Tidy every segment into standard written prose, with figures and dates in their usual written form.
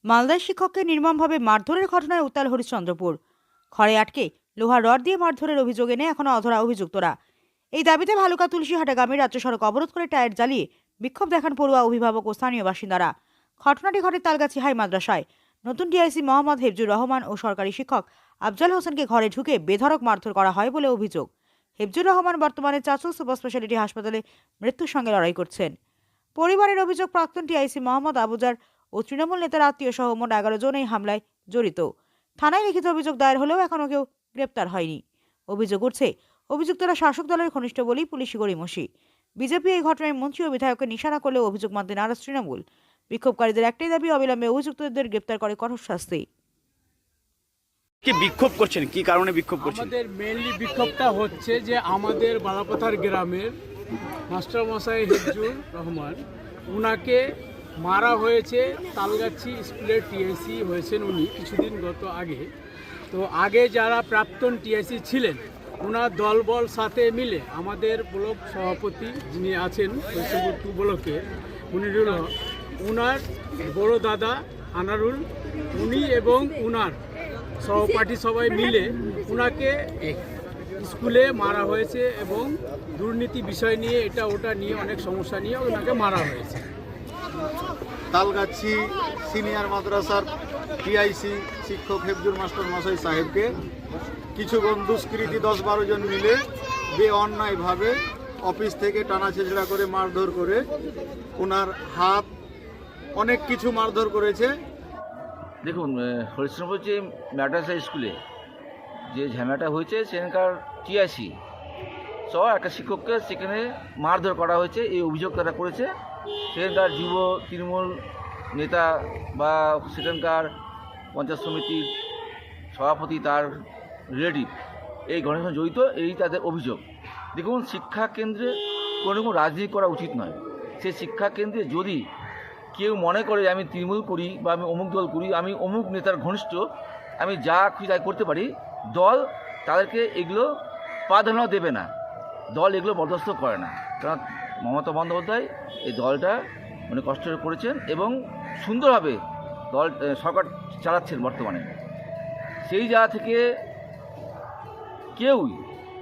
মালদায় শিক্ষককে নির্মমভাবে মারধরের ঘটনায় উত্তাল হরিশ্চন্দ্রপুর। খড়ে আটকে লোহার রড দিয়ে মারধরের অভিযোগ এনে এখনো অধরা অভিযুক্তরা। এই দাবিতে ভালুকা তুলসীহাটাগামী রাজ্য সড়ক অবরোধ করে টায়ার জ্বালিয়ে বিক্ষোভ দেখান পড়ুয়া, অভিভাবক ও স্থানীয় বাসিন্দারা। ঘটনাটি ঘটে তালগাছি হাই মাদ্রাসায়। নতুন ডিআইসি মোহাম্মদ হেফজুর রহমান ও সরকারি শিক্ষক আফজাল হোসেনকে ঘরে ঢুকে বেধড়ক মারধর করা হয় বলে অভিযোগ। হেফজুর রহমান বর্তমানে চাঁচল সুপার স্পেশালিটি হাসপাতালে মৃত্যুর সঙ্গে লড়াই করছেন। পরিবারের অভিযোগ, প্রাক্তন টিআইসি মোহাম্মদ আবুজার ও তৃণমূল নেতার আত্মীয় সহ মোট 11 জন এই হামলায় জড়িত। থানায় লিখিত অভিযোগ দায়ের হলেও এখনও কেউ গ্রেপ্তার হয়নি। অভিযোগ উঠছে অভিযুক্তরা শাসক দলের ঘনিষ্ঠ বলেই পুলিশি গড়িমসি। বিজেপি এই ঘটনায় মন্ত্রী ও বিধায়ককে নিশানা করলেও অভিযোগ মানতে নারাজ তৃণমূল। বিক্ষোভকারীদের একটাই দাবি, অবিলম্বে অভিযুক্তদের গ্রেপ্তার করে কঠোর শাস্তি। কি বিক্ষোভ করছেন, কি কারণে বিক্ষোভ করছেন? আমাদের মেইনলি বিক্ষোভটা হচ্ছে যে আমাদের বালাপাথার গ্রামের মাস্টারমশাই হেফজুর রহমান, উনাকে মারা হয়েছে। তালগাছি স্কুলের টিআইসি হয়েছেন উনি কিছুদিন গত আগে। তো আগে যারা প্রাক্তন টিআইসি ছিলেন, ওনার দলবল সাথে মিলে আমাদের ব্লক সভাপতি যিনি আছেন হরিশ্চন্দ্রপুর 2 ব্লকের মনিরুল হক, উনার বড় দাদা আনারুল, উনি এবং উনার সহপাঠী সবাই মিলে উনাকে স্কুলে মারা হয়েছে এবং দুর্নীতি বিষয় নিয়ে এটা ওটা নিয়ে অনেক সমস্যা নিয়ে ওনাকে মারা হয়েছে। তালগাছি সিনিয়র মাদ্রাসার টিআইসি শিক্ষক হেফজুর মাস্টার মশাই সাহেবকে কিছু দুষ্কৃতী 10-12 জন মিলে অন্যায়ভাবে অফিস থেকে টানা ছেঁচড়া করে মারধর করে ওনার হাত অনেক কিছু মারধর করেছে। দেখুন, হরিশ্চন্দ্রপুর যে মাদ্রাসা স্কুলে যে ঝামেলাটা হয়েছে, সেখানকার টিআইসি সহ একটা শিক্ষককে সেখানে মারধর করা হয়েছে, এই অভিযোগ তারা করেছে। সেখানকার যুব তৃণমূল নেতা বা সেখানকার পঞ্চায়েত সমিতির সভাপতি, তার রিলেটিভ এই ঘটনার সঙ্গে জড়িত, এই তাদের অভিযোগ। দেখুন, শিক্ষা কেন্দ্রে কোনো রকম রাজনীতি করা উচিত নয়। সেই শিক্ষা কেন্দ্রে যদি কেউ মনে করে আমি তৃণমূল করি বা আমি অমুক দল করি, আমি অমুক নেতার ঘনিষ্ঠ, আমি যা খুশি তাই করতে পারি, দল তাদেরকে এগুলো প্রাধান্য দেবে না, দল এগুলো বরদাস্ত করে না। কারণ মমতা বন্দ্যোপাধ্যায় এই দলটা অনেক কষ্ট করেছেন এবং সুন্দরভাবে দল সরকার চালাচ্ছেন বর্তমানে। সেই জায়গা থেকে কেউই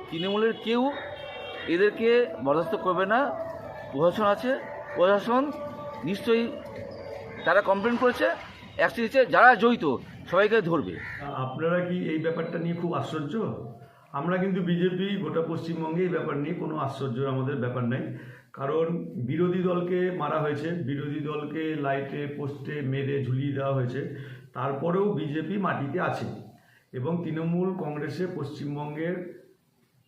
তৃণমূলের কেউ এদেরকে বরদাস্ত করবে না। প্রশাসন আছে, প্রশাসন নিশ্চয়ই তারা কমপ্লেন করেছে, অ্যাকশন নিচ্ছে, যারা জড়িত সবাইকে ধরবে। আপনারা কি এই ব্যাপারটা নিয়ে খুব আশ্চর্য? আমরা কিন্তু বিজেপি গোটা পশ্চিমবঙ্গে এই ব্যাপার নিয়ে কোনো আশ্চর্যের আমাদের ব্যাপার নেই। কারণ বিরোধী দলকে মারা হয়েছে, বিরোধী দলকে লাইটে পোস্টে মেরে ঝুলিয়ে দেওয়া হয়েছে, তারপরেও বিজেপি মাটিতে আছে এবং তৃণমূল কংগ্রেসে পশ্চিমবঙ্গের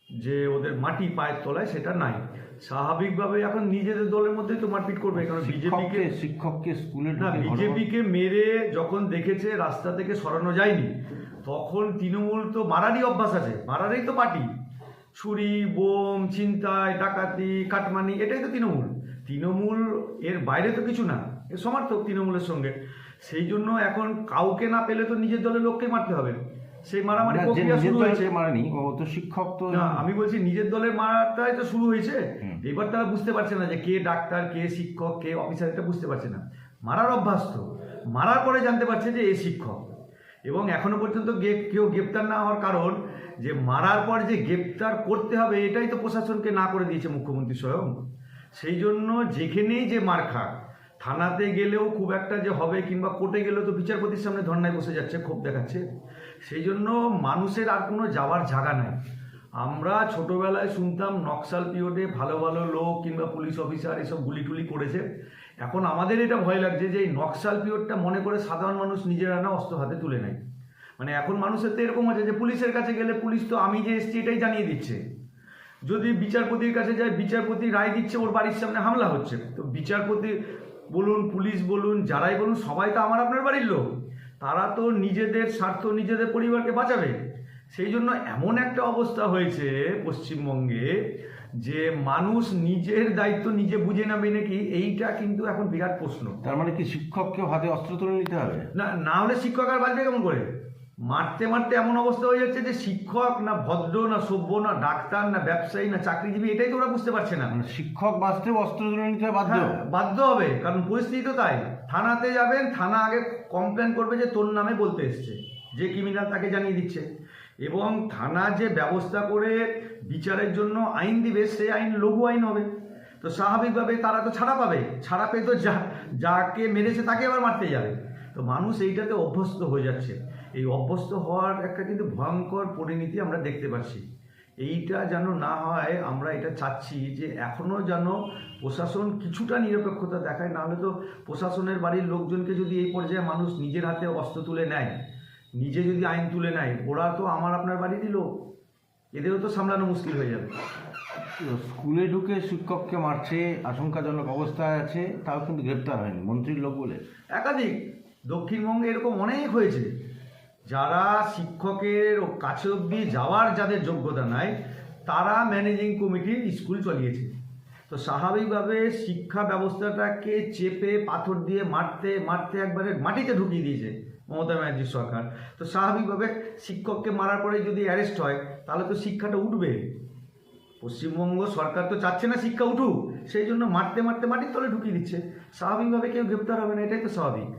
যে ওদের মাটি পায়ের তলায় সেটা নাই। স্বাভাবিকভাবে এখন নিজেদের দলের মধ্যেই তো মারপিট করবে, কারণ শিক্ষককে স্কুলে বিজেপিকে মেরে যখন দেখেছে রাস্তা থেকে সরানো যায়নি, তখন তৃণমূল তো মারারই অভ্যাস আছে, মারারই তো পার্টি। ছুরি, বোম, ছিনতাই, ডাকাতি, কাটমানি, এটাই তো তৃণমূল। তৃণমূল এর বাইরে তো কিছু না, এর সমর্থক তৃণমূলের সঙ্গে। সেই জন্য এখন কাউকে না পেলে তো নিজের দলের লোককে মারতে হবে। সেই মারামারি প্রক্রিয়া শুরু হয়েছে। মারেনি তো শিক্ষক তো না, আমি বলছি নিজের দলের মারাটাই তো শুরু হয়েছে। এবার তারা বুঝতে পারছে না যে কে ডাক্তার, কে শিক্ষক, কে অফিসার, এটা বুঝতে পারছে না। মারার অভ্যাস তো, মারার পরে জানতে পারছে যে এ শিক্ষক। এবং এখনো পর্যন্ত কেউ গ্রেপ্তার না হওয়ার কারণ যে মারার পর যে গ্রেপ্তার করতে হবে, এটাই তো প্রশাসনকে না করে দিয়েছে মুখ্যমন্ত্রী স্বয়ং। সেই জন্য যেখানেই যে মার খাক, থানাতে গেলেও খুব একটা যে হবে, কিংবা কোর্টে গেলেও তো বিচারপতির সামনে ধর্নায় বসে যাচ্ছে, ক্ষোভ দেখাচ্ছে। সেই জন্য মানুষের আর কোনো যাওয়ার জায়গা নাই। আমরা ছোটোবেলায় শুনতাম নকশাল পিরিয়ডে ভালো ভালো লোক কিংবা পুলিশ অফিসার এসব গুলি টুলি করেছে। এখন আমাদের এটা ভয় লাগছে যে এই নকশাল পিরিয়ডটা মনে করে সাধারণ মানুষ নিজেরা না অস্ত্র হাতে তুলে নেয়। মানে এখন মানুষের তো এরকম আছে যে পুলিশের কাছে গেলে পুলিশ তো আমি যে এসছি এটাই জানিয়ে দিচ্ছে। যদি বিচারপতির কাছে যায়, বিচারপতি রায় দিচ্ছে, ওর বাড়ির সামনে হামলা হচ্ছে। তো বিচারপতি বলুন, পুলিশ বলুন, যারাই বলুন, সবাই তো আমার আপনার বাড়ির লোক। তারা তো নিজেদের স্বার্থ, নিজেদের পরিবারকে বাঁচাবে। সেই জন্য এমন একটা অবস্থা হয়েছে পশ্চিমবঙ্গে যে মানুষ নিজের দায়িত্ব নিজে বুঝে নেবে নাকি, এইটা কিন্তু এখন বিরাট প্রশ্ন। তার মানে কি শিক্ষককে হাতে অস্ত্র তুলে নিতে হবে? না, না হলে শিক্ষক আর বাঁচবে কেমন করে? মারতে মারতে এমন অবস্থা হয়ে যাচ্ছে যে শিক্ষক না ভদ্র না সভ্য না ডাক্তার না ব্যবসায়ী না চাকরিজীবী, এটাই তো ওরা বুঝতে পারছে না। মানে শিক্ষক বাঁচতেও অস্ত্র তুলে নিতে হয় বাধ্য। হ্যাঁ, বাধ্য হবে, কারণ পরিস্থিতি তো তাই। থানাতে যাবেন, থানা আগে কমপ্লেন করবে যে তোর নামে বলতে এসছে, যে ক্রিমিনাল তাকে জানিয়ে দিচ্ছে, এবং থানা যে ব্যবস্থা করে বিচারের জন্য আইন দিবে সেই আইন লঘু আইন হবে। তো স্বাভাবিকভাবে তারা তো ছাড়া পাবে, ছাড়া পেয়ে তো যাকে মেরেছে তাকে আবার মারতে যাবে। তো মানুষ এইটাতে অভ্যস্ত হয়ে যাচ্ছে। এই অভ্যস্ত হওয়ার একটা কিন্তু ভয়ঙ্কর পরিণতি আমরা দেখতে পাচ্ছি। এইটা যেন না হয়, আমরা এটা চাচ্ছি যে এখনও যেন প্রশাসন কিছুটা নিরপেক্ষতা দেখায়, নাহলে তো প্রশাসনের বাড়ির লোকজনকে যদি এই পর্যায়ে মানুষ নিজের হাতে অস্ত্র তুলে নেয়, নিজে যদি আইন তুলে নেয়, ওরা তো আমার আপনার বাড়িরই লোক, এদেরও তো সামলানো মুশকিল হয়ে যাবে। স্কুলে ঢুকে শিক্ষককে মারছে, আশঙ্কাজনক অবস্থায় আছে, তাও কিন্তু গ্রেপ্তার হয়নি, মন্ত্রীর লোক বলে। একাধিক দক্ষিণবঙ্গে এরকম অনেক হয়েছে, যারা শিক্ষকের কাছে অবধি যাওয়ার যাদের যোগ্যতা নাই, তারা ম্যানেজিং কমিটির স্কুল চালিয়েছে। তো স্বাভাবিকভাবে শিক্ষা ব্যবস্থাটাকে চেপে পাথর দিয়ে মারতে মারতে একবারে মাটিতে ঢুকিয়ে দিয়েছে মমতা ব্যানার্জির সরকার। তো স্বাভাবিকভাবে শিক্ষককে মারার পরে যদি অ্যারেস্ট হয়, তাহলে তো শিক্ষাটা উঠবে। পশ্চিমবঙ্গ সরকার তো চাচ্ছে না শিক্ষা উঠুক, সেই জন্য মারতে মারতে মাটির তলে ঢুকিয়ে দিচ্ছে। স্বাভাবিকভাবে কেউ গ্রেপ্তার হবে না, এটাই তো স্বাভাবিক।